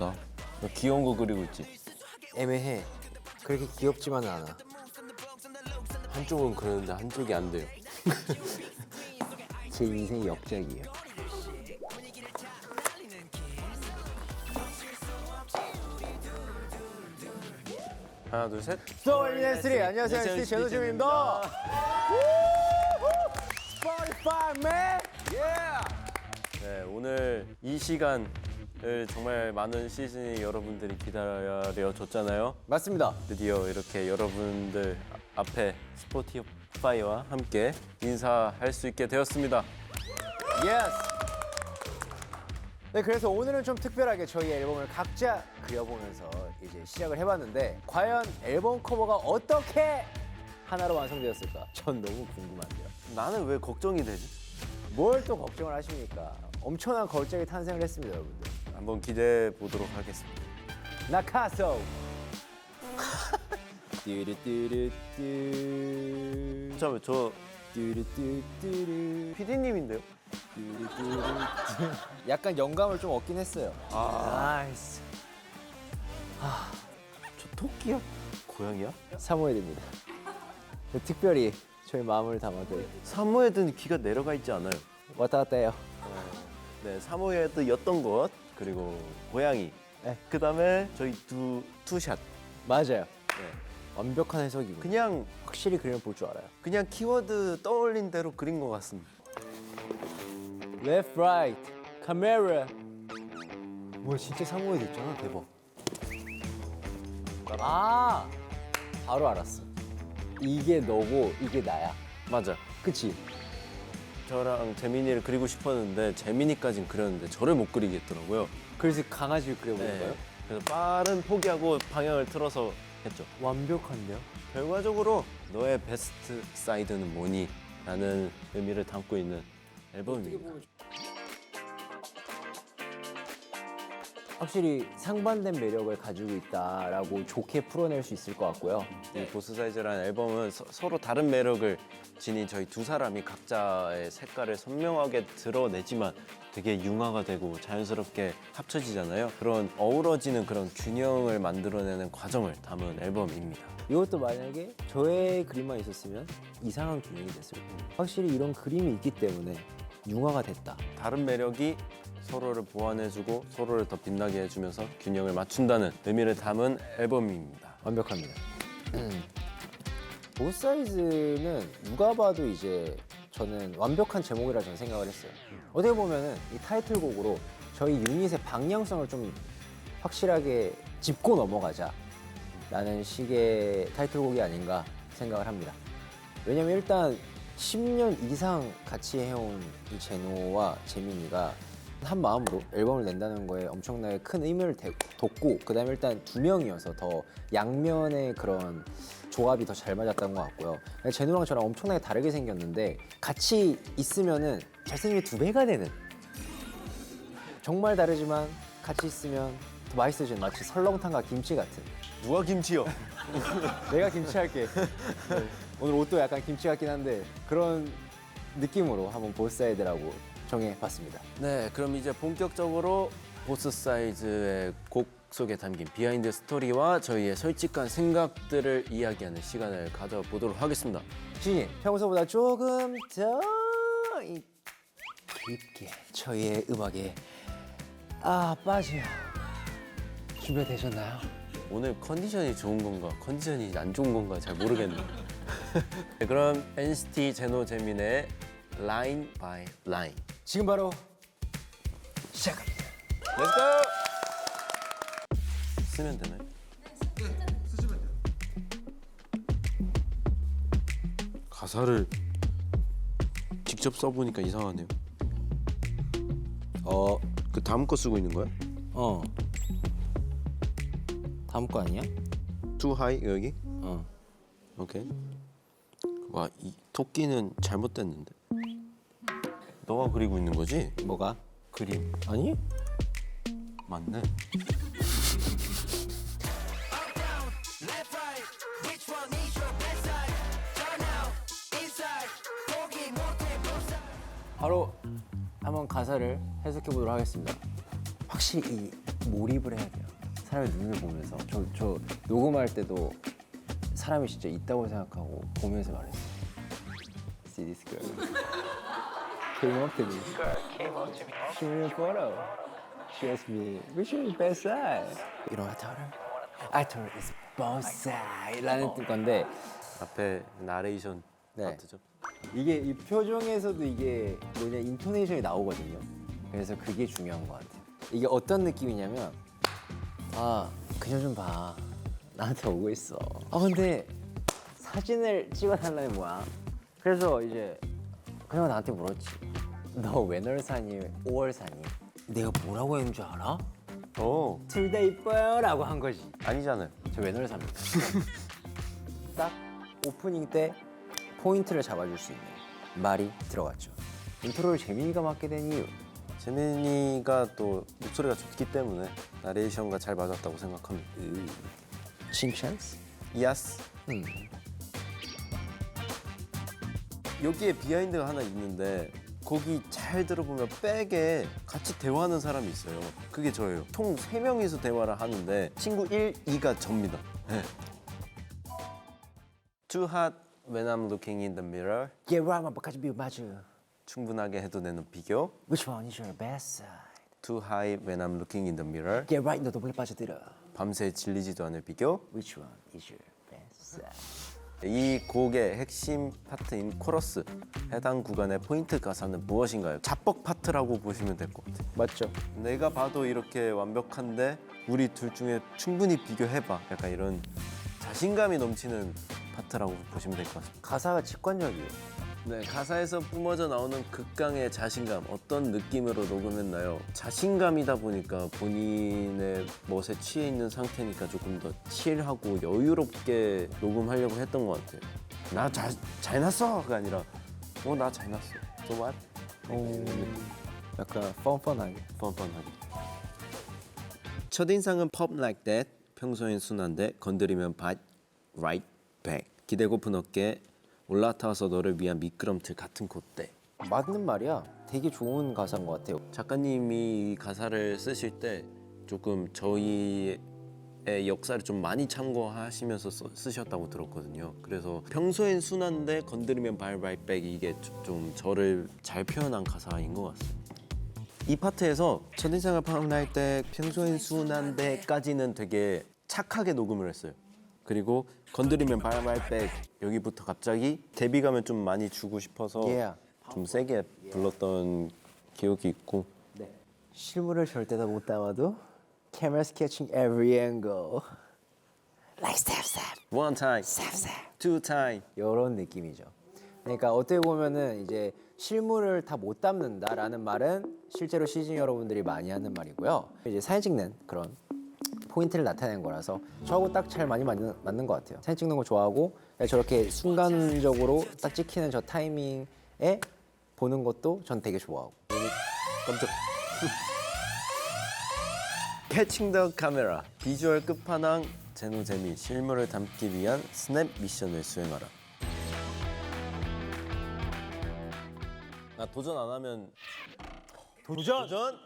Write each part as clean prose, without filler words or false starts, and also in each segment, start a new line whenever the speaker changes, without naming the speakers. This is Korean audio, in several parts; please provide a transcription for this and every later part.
귀엽다. 너 귀여운 거 그리고 있지?
애매해. 그렇게 귀엽지만은 않아.
한쪽은 그러는데 한쪽이 안 돼요.
제 인생의 역작이에요.
하나, 둘, 셋.
소울리네스리 안녕하세요. NCT 제노준입니다. 스포티파이 맨.
네, 오늘 이 시간을 정말 많은 시즌이 여러분들이 기다려줬잖아요.
맞습니다.
드디어 이렇게 여러분들 앞에 스포티파이와 함께 인사할 수 있게 되었습니다.
예스. 네, 그래서 오늘은 좀 특별하게 저희 앨범을 각자 그려보면서 이제 시작을 해봤는데 과연 앨범 커버가 어떻게 하나로 완성되었을까? 전 너무 궁금한데요.
나는 왜 걱정이 되지?
뭘 또 걱정을 하십니까? 엄청난 걸작이 탄생을 했습니다, 여러분들.
한번 기대해 보도록 하겠습니다.
나카소. 뚜루뚜루뚜.
잠깐만, 저
뚜루뚜뚜루.
PD님인데요?
뚜루뚜루뚜. 약간 영감을 좀 얻긴 했어요. 나이스.
저 토끼야? 고양이야?
사모예드입니다. 특별히 저희 마음을 담아도
사모예드는 귀가 내려가 있지 않아요.
왔다 갔다 해요.
네, 사모예드였던 것 그리고 고양이.
네.
그다음에 저희 투샷.
맞아요.
네.
완벽한 해석이고
그냥
확실히 그림을 볼 줄 알아요.
키워드 떠올린 대로 그린 것 같습니다.
Left, right, camera. 뭐 진짜 사모예드 있잖아. 대박. 아, 바로 알았어. 이게 너고 이게 나야.
맞아.
그치?
저랑 재민이를 그리고 싶었는데 재민이까진 그렸는데 저를 못 그리겠더라고요.
그래서 강아지를 그려보는
네.
거예요?
그래서 빠른 포기하고 방향을 틀어서 했죠.
완벽한데요?
결과적으로 너의 베스트 사이드는 뭐니? 라는 의미를 담고 있는 앨범입니다.
확실히 상반된 매력을 가지고 있다라고 좋게 풀어낼 수 있을 것 같고요.
이 보스 사이즈라는 앨범은 서로 다른 매력을 지닌 저희 두 사람이 각자의 색깔을 선명하게 드러내지만 되게 융화가 되고 자연스럽게 합쳐지잖아요. 그런 어우러지는 그런 균형을 만들어내는 과정을 담은 앨범입니다.
이것도 만약에 저의 그림만 있었으면 이상한 균형이 됐을 거예요. 확실히 이런 그림이 있기 때문에 융화가 됐다.
다른 매력이 서로를 보완해주고 서로를 더 빛나게 해주면서 균형을 맞춘다는 의미를 담은 앨범입니다.
완벽합니다. 보스 사이즈는 누가 봐도 이제 저는 완벽한 제목이라 저는 생각을 했어요. 어떻게 보면은 이 타이틀곡으로 저희 유닛의 방향성을 좀 확실하게 짚고 넘어가자라는 식의 타이틀곡이 아닌가 생각을 합니다. 왜냐면 일단 10년 이상 같이 해온 이 제노와 재민이가 한 마음으로 앨범을 낸다는 거에 엄청나게 큰 의미를 뒀고 그다음에 일단 두 명이어서 더 양면의 그런 조합이 더 잘 맞았던 것 같고요. 제노랑 저랑 엄청나게 다르게 생겼는데 같이 있으면은 잘생김이 두 배가 되는 정말 다르지만 같이 있으면 더 맛있어지는 마치 설렁탕과 김치 같은.
누가 김치요?
내가 김치 할게. 네. 오늘 옷도 약간 김치 같긴 한데 그런 느낌으로 한번 보스사이드라고 정해봤습니다.
네, 그럼 이제 본격적으로 보스 사이즈의 곡 속에 담긴 비하인드 스토리와 저희의 솔직한 생각들을 이야기하는 시간을 가져보도록 하겠습니다.
신인, 평소보다 조금 더 깊게 저희의 음악에 빠져요. 준비되셨나요?
오늘 컨디션이 좋은 건가 컨디션이 안 좋은 건가 잘 모르겠네요. 네, 그럼 NCT 제노 재민의 라인 바이 라인
지금 바로 시작합니다.
Let's go! 쓰면 되나요?
네, 쓰시면 돼요.
가사를 직접 써보니까 이상하네요. 그 다음 거 쓰고 있는 거야?
다음 거 아니야?
Too high 여기?
어.
오케이. 와, 이 토끼는 잘못됐는데. 너가 그리고 있는 거지?
뭐가?
그림.
아니?
맞네.
바로 한번 가사를 해석해 보도록 하겠습니다. 확실히 이 몰입을 해야 돼요. 사람의 눈을 보면서. 저 녹음할 때도 사람이 진짜 있다고 생각하고 보면서 말했어요. See this girl. Came up to me. She made a photo. She asked me, which is best side? You know what I told her? I told her it's both side. 라는 건데
앞에 나레이션
네.
파트죠.
이게 이 표정에서도 이게 뭐냐 인토네이션이 나오거든요. 그래서 그게 중요한 것 같아요. 이게 어떤 느낌이냐면 아 그녀 좀 봐. 나한테 오고 있어. 아 근데 사진을 찍어달라는 뭐야. 그래서 이제 그녀가 나한테 물었지. 너 웬월 사니 5월 사니? 내가 뭐라고 했는 줄 알아?
오,
둘 다 이뻐요 라고 한 거지.
아니잖아요.
저 웬월 삽니다. 딱 오프닝 때 포인트를 잡아줄 수 있는 말이 들어갔죠. 인트로를 재민이가 맡게 된 이유.
재민이가 또 목소리가 좋기 때문에 나레이션과 잘 맞았다고 생각합니다.
칭찬스?
예스.
음.
여기에 비하인드가 하나 있는데 거기 잘 들어보면 백에 같이 대화하는 사람이 있어요. 그게 저예요. 총 3명이서 대화를 하는데 친구 1, 2가 접니다. 네. Too hot when I'm looking in the mirror.
Yeah, right, 뭐까지 비유 맞아.
충분하게 해도 되는 비교.
Which one is your best side?
Too high when I'm looking in the mirror.
Yeah, right, 너도 몰래 빠져들어.
밤새 질리지도 않을 비교.
Which one is your best side?
이 곡의 핵심 파트인 코러스, 해당 구간의 포인트 가사는 무엇인가요? 잡벅 파트라고 보시면 될 것 같아요.
맞죠?
내가 봐도 이렇게 완벽한데 우리 둘 중에 충분히 비교해봐. 약간 이런 자신감이 넘치는 파트라고 보시면 될 것 같습니다.
가사가 직관적이에요.
네, 가사에서 뿜어져 나오는 극강의 자신감, 어떤 느낌으로 녹음했나요? 자신감이다 보니까 본인의 멋에 취해 있는 상태니까 조금 더 칠하고 여유롭게 녹음하려고 했던 것 같아요. 나 잘 났어가 아니라 나 잘 났어. So what?
약간 펀펀하게.
뻔뻔하게. 첫인상은 pop like that. 평소엔 순한데 건드리면 bite right back. 기대고픈 어깨 올라타서 너를 위한 미끄럼틀 같은 콧대.
맞는 말이야. 되게 좋은 가사인 것 같아요.
작가님이 이 가사를 쓰실 때 조금 저희의 역사를 좀 많이 참고하시면서 쓰셨다고 들었거든요. 그래서 평소엔 순한데 건드리면 발발백 이게 좀 저를 잘 표현한 가사인 것 같습니다. 이 파트에서 첫인상을 파악할 때 평소엔 순한데까지는 되게 착하게 녹음을 했어요. 그리고 건드리면 발발백 여기부터 갑자기 대비감을 좀 많이 주고 싶어서
Yeah.
좀 세게 불렀던 기억이 있고.
실물을 절대 다 못 담아도 Camera's catching every angle. Like step step,
One time,
step step.
two time.
이런 느낌이죠. 그러니까 어떻게 보면은 이제 실물을 다 못 담는다라는 말은 실제로 시즌 여러분들이 많이 하는 말이고요. 이제 사진 찍는 그런 포인트를 나타내는 거라서 저하고 딱 잘 많이 맞는 것 같아요. 사진 찍는 거 좋아하고 저렇게 순간적으로 딱 찍히는 저 타이밍에 보는 것도 전 되게 좋아하고.
깜짝. 캐칭 더 카메라. 비주얼 끝판왕 제노제미 실물을 담기 위한 스냅 미션을 수행하라. 나 도전 안 하면 도전? 도전!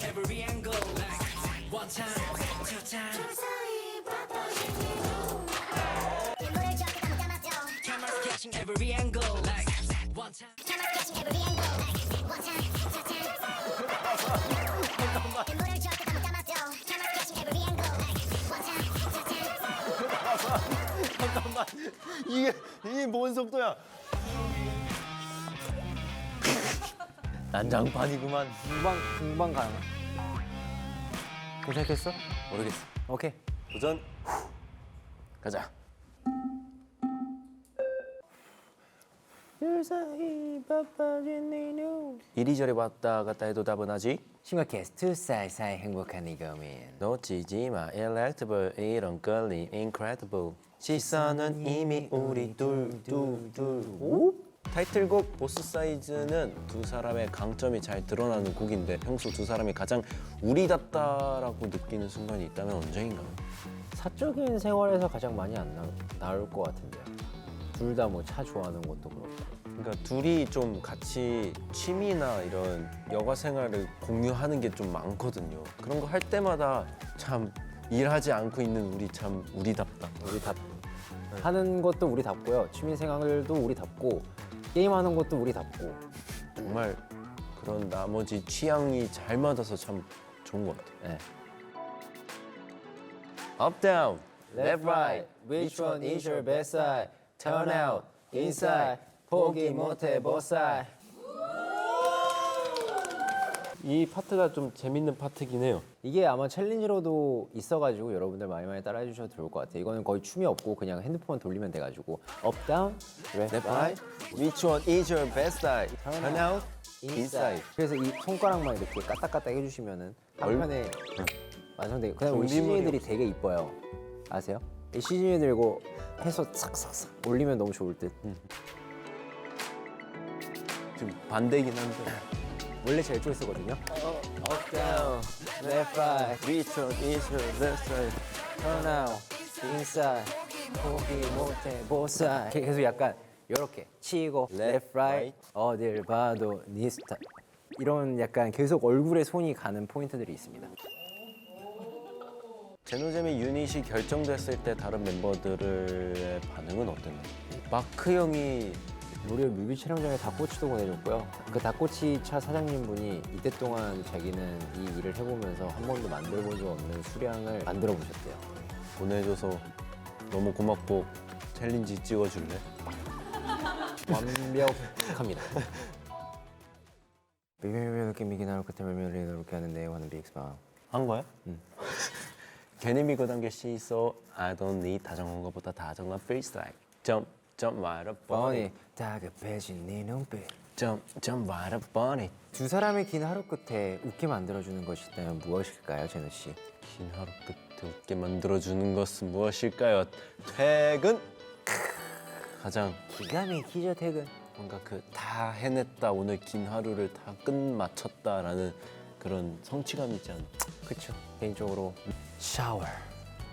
Every angle, like one time. Camera catching every angle, like one time, two time. 눈물을 저렇게 다 못 담아줘. Camera catching every angle, like one time, two time.
잠깐만. 이게 뭔 속도야? 난장판이구만.
금방 가나? 괜찮겠어?
모르겠어.
오케이.
도전. 가자.
유사히 바빠진 네누.
이리저리 왔다 갔다 해도 답은 하지.
심각해스트 사이사이 행복한 이거면.
놓치지 마 electable 이런 끌림 incredible 시선은 이미 우리 둘둘둘 타이틀곡 보스 사이즈는 두 사람의 강점이 잘 드러나는 곡인데 평소 두 사람이 가장 우리답다라고 느끼는 순간이 있다면 언제인가요?
사적인 생활에서 가장 많이 안 나올 것 같은데요. 둘 다 뭐 차 좋아하는 것도 그렇고.
그러니까 둘이 좀 같이 취미나 이런 여가 생활을 공유하는 게 좀 많거든요. 그런 거 할 때마다 참 일하지 않고 있는 우리 참 우리답다.
우리답 하는 것도 우리답고요. 취미 생활도 우리답고 게임하는 것도 우리답고.
정말 그런 나머지 취향이 잘 맞아서 참 좋은 것 같아요.
네.
Up down, left right, which one is your best side? Turn out, inside, 포기 못해 both side. 이 파트가 좀 재밌는 파트긴 해요.
이게 아마 챌린지로도 있어가지고 여러분들 많이 따라해 주셔도 좋을 것 같아요. 이거는 거의 춤이 없고 그냥 핸드폰 돌리면 돼가지고 up, down, left,
Left
right,
right, which one is your best side? Turn out, inside.
그래서 이 손가락만 이렇게 까딱까딱 해주시면은 한
얼-
편에 완성되게. 그다음에 우리
준비물이
시즌이들이 되게 이뻐요. 아세요? 이 시즌이들 이거 해서 싹싹싹 올리면 너무 좋을 듯.
좀 반대긴 한데.
원래 제일 쪼였었거든요.
Up down,
left, right,
which one is your best side?
turn out, inside, 포기 못해 both side. 계속 약간 이렇게 치고 left, right, 어딜 봐도 니 스타. 이런 약간 계속 얼굴에 손이 가는 포인트들이 있습니다.
제노제미 유닛이 결정됐을 때 다른 멤버들의 반응은 어땠나요? 마크 형이
무려 뮤비 촬영장에 닭꼬치도 보내줬고요. 그 닭꼬치 차 사장님 분이 이때 동안 자기는 이 일을 해보면서 한 번도 만들어본 적 없는 수량을 만들어 보셨대요.
보내줘서 너무 고맙고 챌린지 찍어줄래?
완벽합니다. 비밀비밀 느낌 미기나로 끝에 밀밀리 이렇게 하는데 와는 빅스바.
한 거야? 응. 괜히 믿고 당겨 씻어 I don't need 다정한 것보다 다정한 freestyle Jump, jump right up on
뻔히
it
다급해진 네 눈빛.
Jump, jump right up on it
두 사람의 긴 하루 끝에 웃게 만들어주는 것이 있다면 무엇일까요, 제노 씨?
긴 하루 끝에 웃게 만들어주는 것은 무엇일까요? 퇴근! 가장
기가 막히죠, 퇴근.
뭔가 그 다 해냈다 오늘 긴 하루를 다 끝마쳤다라는 그런 성취감 있지 않나?
그쵸. 개인적으로 샤워.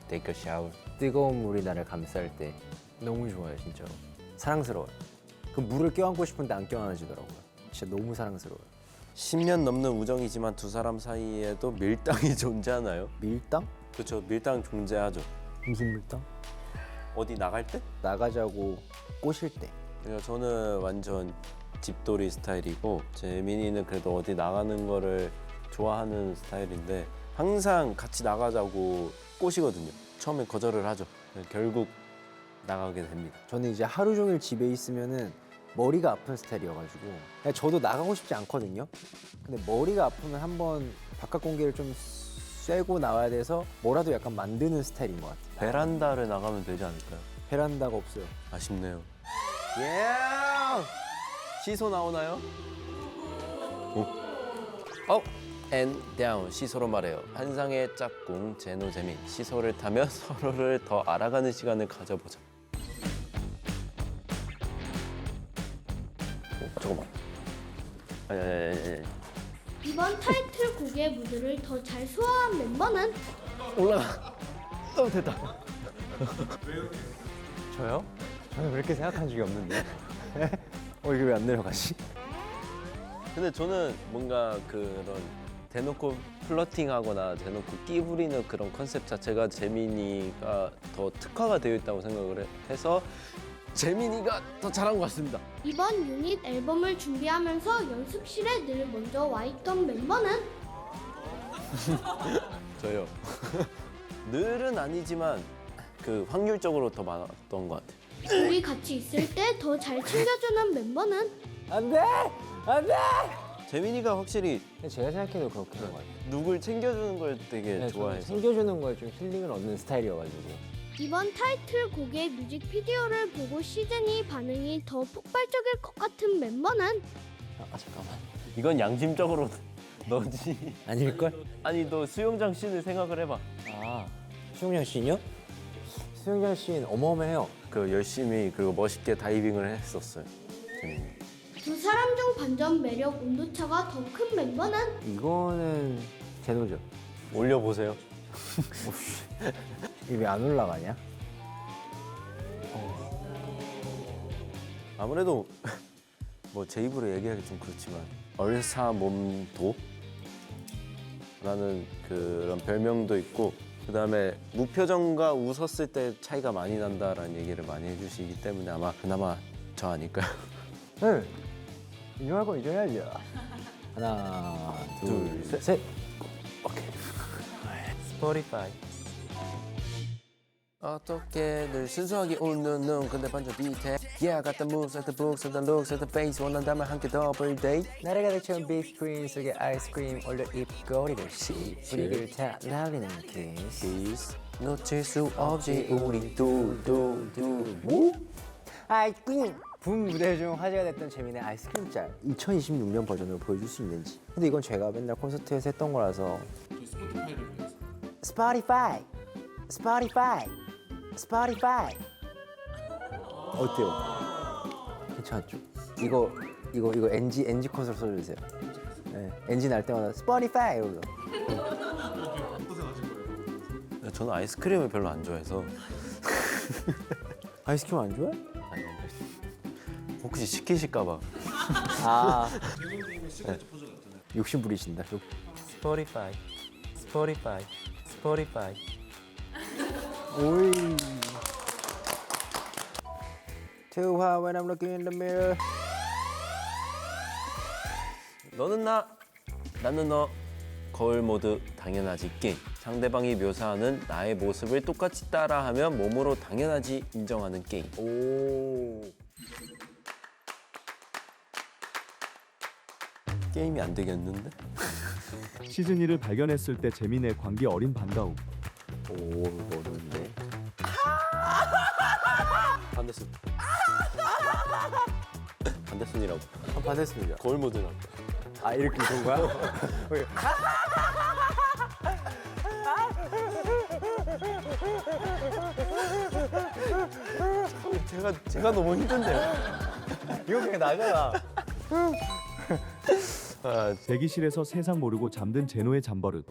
Take a shower
뜨거운 물이 나를 감쌀 때 너무 좋아요, 진짜로. 사랑스러워요. 그 물을 껴안고 싶은데 안 껴안아지더라고요. 진짜 너무 사랑스러워요.
10년 넘는 우정이지만 두 사람 사이에도 밀당이 존재하나요?
밀당?
그렇죠 밀당 존재하죠
무슨 밀당?
어디 나갈 때?
나가자고 꼬실 때.
그러니까 저는 완전 집돌이 스타일이고 재민이는 그래도 어디 나가는 거를 좋아하는 스타일인데 항상 같이 나가자고 꼬시거든요. 처음에 거절을 하죠. 결국 나가게 됩니다.
저는 이제 하루 종일 집에 있으면은 머리가 아픈 스타일이어가지고 그냥 저도 나가고 싶지 않거든요. 근데 머리가 아프면 한번 바깥 공기를 좀 쐬고 나와야 돼서 뭐라도 약간 만드는 스타일인 것 같아요.
베란다를 나가면 되지 않을까요?
베란다가 없어요.
아쉽네요. 예! 시소 나오나요? 업 앤 다운 시소로 말해요. 환상의 짝꿍 제노제민 시소를 타며 서로를 더 알아가는 시간을 가져보자. 잠깐만. 아니.
이번 타이틀곡의 무드를 더 잘 소화한 멤버는
올라가. 됐다.
저요? 저는 그렇게 생각한 적이 없는데. 이게 왜 안 내려가지?
근데 저는 뭔가 그런 대놓고 플러팅하거나 대놓고 끼 부리는 그런 컨셉 자체가 재민이가 더 특화가 되어 있다고 생각을 해서 재민이가 더 잘한 것 같습니다.
이번 유닛 앨범을 준비하면서 연습실에 늘 먼저 와 있던 멤버는
저요. 늘은 아니지만 그 확률적으로 더 많았던 것 같아요.
둘이 같이 있을 때 더 잘 챙겨주는 멤버는
안 돼! 안 돼!
재민이가 확실히
제가 생각해도 그렇게 된 것 같아요.
누굴 챙겨주는 걸 되게
네, 저는
좋아해서
챙겨주는 거에 좀 힐링을 얻는 스타일이어가지고
이번 타이틀곡의 뮤직비디오를 보고 시즌이 반응이 더 폭발적일 것 같은 멤버는
잠깐만.
이건 양심적으로 너지.
아닐걸?
아니 너 수영장 씬을 생각을 해봐.
아, 수영장 씬이요? 수영장 씬 어마어마해요.
그 열심히 그리고 멋있게 다이빙을 했었어요. 재민이.
두 사람 중 반전 매력 온도차가 더 큰 멤버는
이거는 제노죠.
올려보세요.
이게 왜 안 올라가냐?
아무래도 뭐 제 입으로 얘기하기 좀 그렇지만 얼사몸도 라는 그런 별명도 있고 그다음에 무표정과 웃었을 때 차이가 많이 난다라는 얘기를 많이 해주시기 때문에 아마 그나마 저 아닐까요?
네. 인정할 건 인정해야죠. 하나, 둘, 셋. 오케이. 스포티파이.
어떻게 늘 순수하게 웃는 눈 근데 반전 비태 Yeah got the moves at the books at the looks at the face 원한다면 함께 더블 데이트
나를 가득 채운 빅스크린 속에 아이스크림 올려 입꼬리를 씹 분위기를 다 날리는 키스.
Kiss 놓칠 수 없지 우리 두두두
아이스크림! 붐 무대 중 화제가 됐던 재민의 아이스크림 짤 2026년 버전으로 보여줄 수 있는지. 근데 이건 제가 맨날 콘서트에서 했던 거라서
저희 스포티파이를 위해서.
스포티파이 어때요? 괜찮았죠? 이거 NG 컷으로 써주세요. 네, NG 날 때마다 스포티파이 이러면서.
고생하실 거예요.
저는 아이스크림을 별로 안 좋아해서
아이스크림 안 좋아해?
아니, 혹시 시키실까봐
아
제노님의 시그니처 포즈가 있잖아요.
욕심 부리신다. 스포티파이 오이. Too hot when I'm looking in the mirror.
너는 나 나는 너 거울 모드 당연하지 게임 상대방이 묘사하는 나의 모습을 똑같이 따라하면 몸으로 당연하지 인정하는 게임
오.
게임이 안 되겠는데?
시즌 2를 발견했을 때 재민의 관계 어린 반가움.
오, 어려운데.
반대손 반대손이라고
반했습니다.
거울 모드라고
아 이렇게 좋은 거야?
제가 너무 힘든데요?
이거 그냥 나잖아.
대기실에서 세상 모르고 잠든 제노의 잠버릇.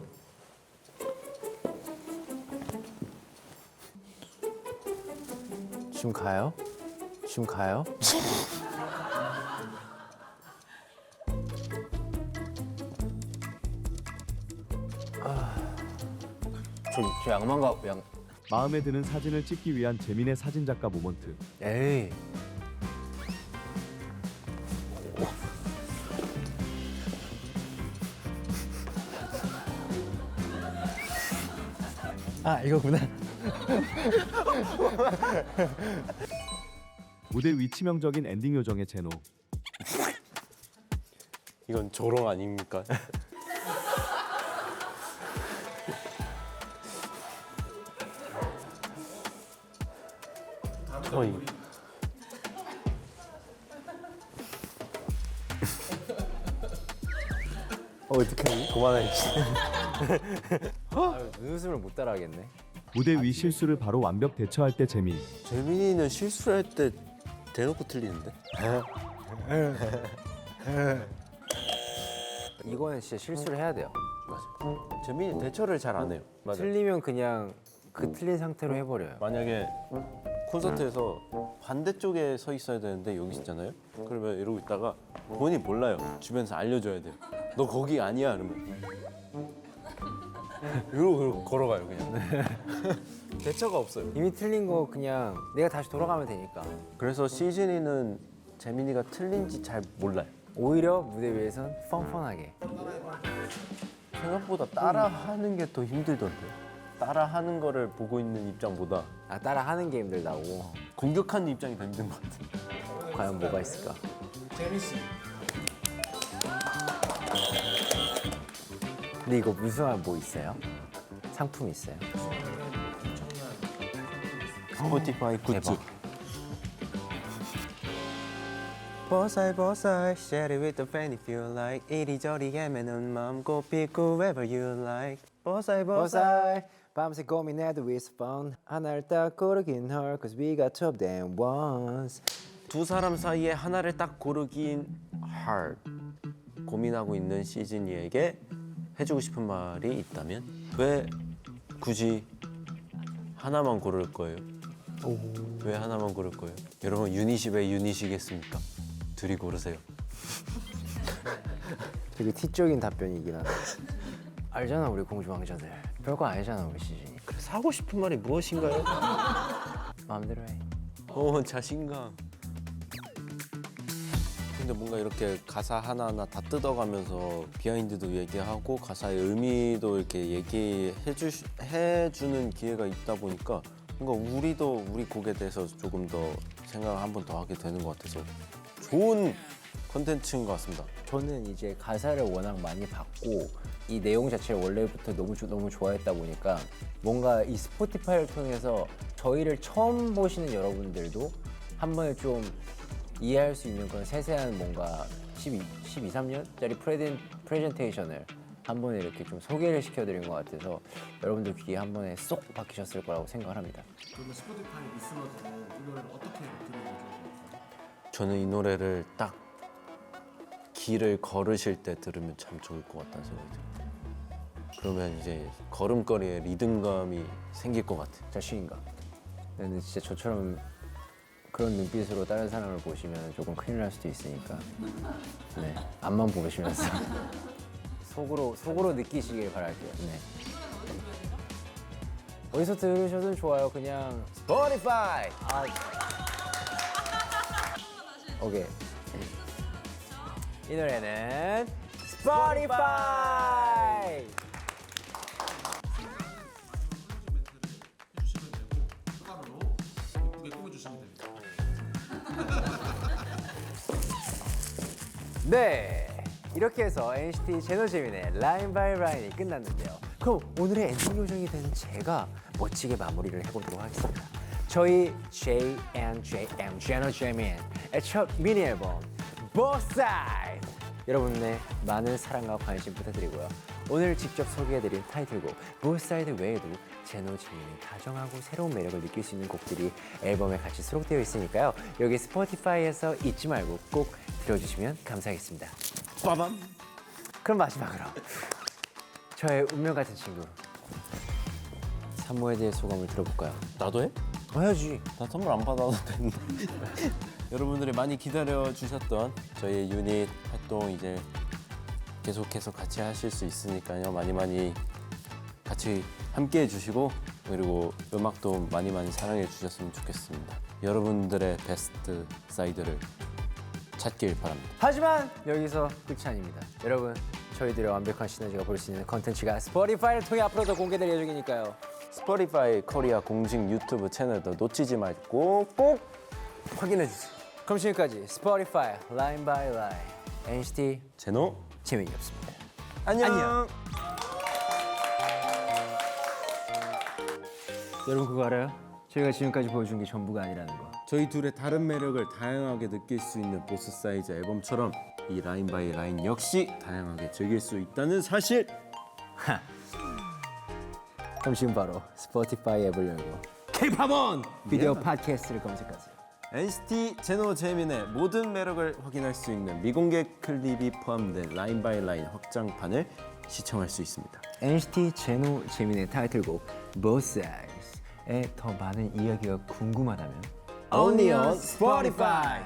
지금 가요? 지금 가요? 저 양만가 양.
마음에 드는 사진을 찍기 위한 재민의 사진작가 모먼트.
에이. 아 이거구나.
무대 위 치명적인 엔딩 요정의 제노.
이건 조롱 아닙니까? 어이.
어떡하니?
그만해야지.
눈웃음을 못 따라하겠네.
무대 위 실수를 바로 완벽 대처할 때 재민.
재민이는 실수를 할 때 대놓고 틀리는데?
이거는 진짜 실수를 해야 돼요.
맞아. 재민이 대처를 잘 안 해요. 맞아.
틀리면 그냥 그 틀린 상태로 해버려요.
만약에 콘서트에서 반대쪽에 서 있어야 되는데 여기 있잖아요. 그러면 이러고 있다가 본인이 몰라요. 주변에서 알려줘야 돼요. 너 거기 아니야 그러면 이러고 걸어가요 그냥. 대처가 없어요.
이미 틀린 거 그냥 내가 다시 돌아가면 되니까.
그래서 시즌이는 재민이가 틀린지 잘 몰라요.
오히려 무대 위에선 펑펑하게.
생각보다 따라하는 게 더 힘들던데. 따라하는 거를 보고 있는 입장보다
아 따라 하는 게 힘들다고.
공격하는 입장이 더 힘든 것 같아.
과연 뭐가 있을까?
재민 씨.
근데 이거 우승한 뭐 있어요? 상품 있어요?
스포티파이 굿즈.
대박.
보살 보살 share it with the friend if you like 이리저리 헤매는 마음 꽃피고 wherever you like 보살
보살 밤새 고민해도 with fun 하나를 딱 고르긴 헐 Cause we got two of them once.
두 사람 사이에 하나를 딱 고르긴 hard. 고민하고 있는 시즈니에게 해주고 싶은 말이 있다면 왜 굳이 하나만 고를 거예요? 왜 하나만 고를 거예요? 여러분 유닛이 왜 유닛이겠습니까? 둘이 고르세요.
되게 티적인 답변이긴 하다. 알잖아 우리 공주왕자들. 별거 아니잖아 우리 시즌이.
그래서 하고 싶은 말이 무엇인가요?
마음대로 해.
자신감. 근데 뭔가 이렇게 가사 하나하나 다 뜯어가면서 비하인드도 얘기하고 가사의 의미도 이렇게 해주는 기회가 있다 보니까 뭔가 우리도 우리 곡에 대해서 조금 더 생각을 한 번 더 하게 되는 것 같아서 좋은 컨텐츠인 것 같습니다.
저는 이제 가사를 워낙 많이 받고 이 내용 자체를 원래부터 너무 좋아했다 보니까 뭔가 이 스포티파이를 통해서 저희를 처음 보시는 여러분들도 한 번에 좀 이해할 수 있는 그런 세세한 뭔가 13년짜리 프레젠테이션을 한 번에 이렇게 좀 소개를 시켜드린 것 같아서 여러분들 귀에 한 번에 쏙 박히셨을 거라고 생각을 합니다.
그러면 스포티파이 리스너들은 이 노래를 어떻게 들으면 좋을 것 같아요?
저는 이 노래를 딱 길을 걸으실 때 들으면 참 좋을 것 같다는 생각이 들어요. 그러면 이제 걸음걸이에 리듬감이 생길 것 같아요.
자신감. 근데 진짜 저처럼 그런 눈빛으로 다른 사람을 보시면 조금 큰일 날 수도 있으니까 네 앞만 보시면서 속으로 느끼시길 바랄게요. 네. 어디서 들으셔도 좋아요. 그냥
스포티파이.
오케이. 이 노래는 스포티파이.
해주시면 되고 효과로 예쁘게 꾸며주시면 됩니다.
네. 이렇게 해서 NCT 제노제민의 라인 바이 라인이 끝났는데요. 그럼 오늘의 엔딩 요정이 되는 제가 멋지게 마무리를 해보도록 하겠습니다. 저희 JNJM 제노제민의 첫 미니 앨범 Both Sides 여러분의 많은 사랑과 관심 부탁드리고요. 오늘 직접 소개해드린 타이틀곡 Both Sides 외에도 제노제민의 다정하고 새로운 매력을 느낄 수 있는 곡들이 앨범에 같이 수록되어 있으니까요. 여기 스포티파이에서 잊지 말고 꼭 들어주시면 감사하겠습니다.
빠밤.
그럼 마지막으로 저의 운명 같은 친구 산모에 대해 소감을 들어볼까요?
나도 해?
해야지.
나 선물 안 받아도 되는데. 여러분들이 많이 기다려 주셨던 저희의 유닛 활동 이제 계속해서 같이 하실 수 있으니까요. 많이 같이 함께 해주시고 그리고 음악도 많이 사랑해 주셨으면 좋겠습니다. 여러분들의 베스트 사이드를 찾길 바랍니다.
하지만 여기서 끝이 아닙니다. 여러분 저희들의 완벽한 시너지가 볼 수 있는 컨텐츠가 스포티파이를 통해 앞으로도 공개될 예정이니까요.
스포티파이 코리아 공식 유튜브 채널도 놓치지 말고 꼭 확인해 주세요.
그럼 지금까지 스포티파이 라인 바이 라인 NCT
제노
재민이었습니다.
안녕.
여러분 그거 알아요? 저희가 지금까지 보여준 게 전부가 아니라는 거.
저희 둘의 다른 매력을 다양하게 느낄 수 있는 보스 사이즈 앨범처럼 이 라인 바이 라인 역시 다양하게 즐길 수 있다는 사실.
그럼 지금 바로 스포티파이 앱을 열고
K-팝원
비디오 팟캐스트를 검색하세요.
NCT 제노 제민의 모든 매력을 확인할 수 있는 미공개 클립이 포함된 라인 바이 라인 확장판을 시청할 수 있습니다.
NCT 제노 제민의 타이틀곡 Both Sides 더 많은 이야기가 궁금하다면
Only on Spotify.